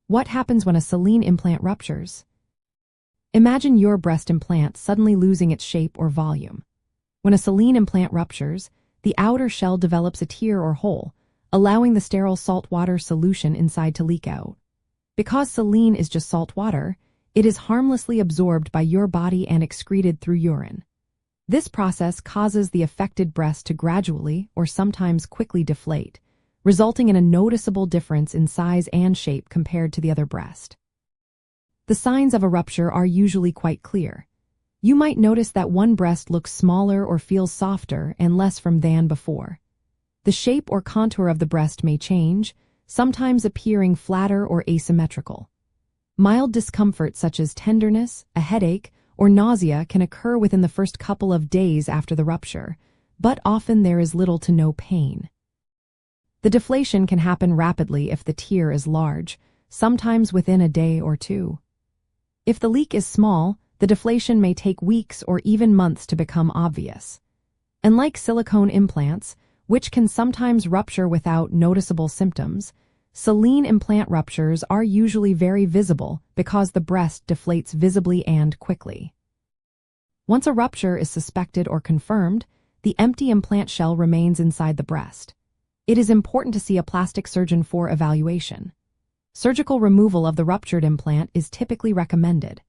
What happens when a saline implant ruptures? Imagine your breast implant suddenly losing its shape or volume. When a saline implant ruptures, the outer shell develops a tear or hole, allowing the sterile saltwater solution inside to leak out. Because saline is just salt water, it is harmlessly absorbed by your body and excreted through urine. This process causes the affected breast to gradually or sometimes quickly deflate, resulting in a noticeable difference in size and shape compared to the other breast. The signs of a rupture are usually quite clear. You might notice that one breast looks smaller or feels softer and less firm than before. The shape or contour of the breast may change, sometimes appearing flatter or asymmetrical. Mild discomfort such as tenderness, a headache, or nausea can occur within the first couple of days after the rupture, but often there is little to no pain. The deflation can happen rapidly if the tear is large, sometimes within a day or two. If the leak is small, the deflation may take weeks or even months to become obvious. Unlike silicone implants, which can sometimes rupture without noticeable symptoms, saline implant ruptures are usually very visible because the breast deflates visibly and quickly. Once a rupture is suspected or confirmed, the empty implant shell remains inside the breast. It is important to see a plastic surgeon for evaluation. Surgical removal of the ruptured implant is typically recommended.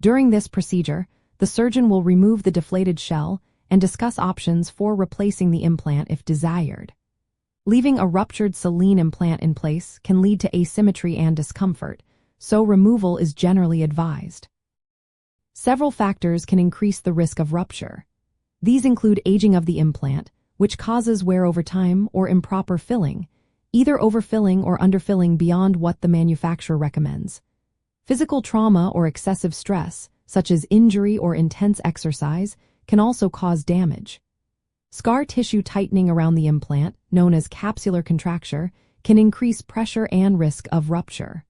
During this procedure, the surgeon will remove the deflated shell and discuss options for replacing the implant if desired. Leaving a ruptured saline implant in place can lead to asymmetry and discomfort, so removal is generally advised. Several factors can increase the risk of rupture. These include aging of the implant, which causes wear over time, or improper filling, either overfilling or underfilling beyond what the manufacturer recommends. Physical trauma or excessive stress, such as injury or intense exercise, can also cause damage. Scar tissue tightening around the implant, known as capsular contracture, can increase pressure and risk of rupture.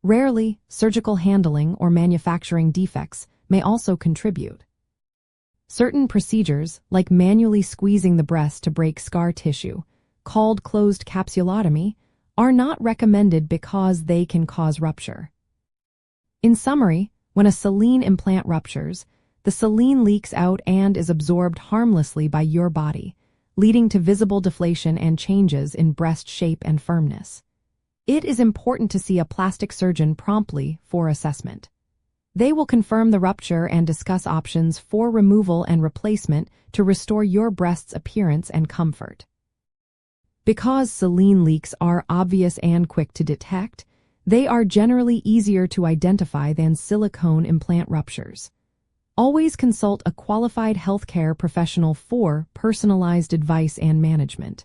Rarely, surgical handling or manufacturing defects may also contribute. Certain procedures, like manually squeezing the breast to break scar tissue, called closed capsulotomy, are not recommended because they can cause rupture. In summary, when a saline implant ruptures, the saline leaks out and is absorbed harmlessly by your body, leading to visible deflation and changes in breast shape and firmness. It is important to see a plastic surgeon promptly for assessment. They will confirm the rupture and discuss options for removal and replacement to restore your breast's appearance and comfort. Because saline leaks are obvious and quick to detect, they are generally easier to identify than silicone implant ruptures. Always consult a qualified healthcare professional for personalized advice and management.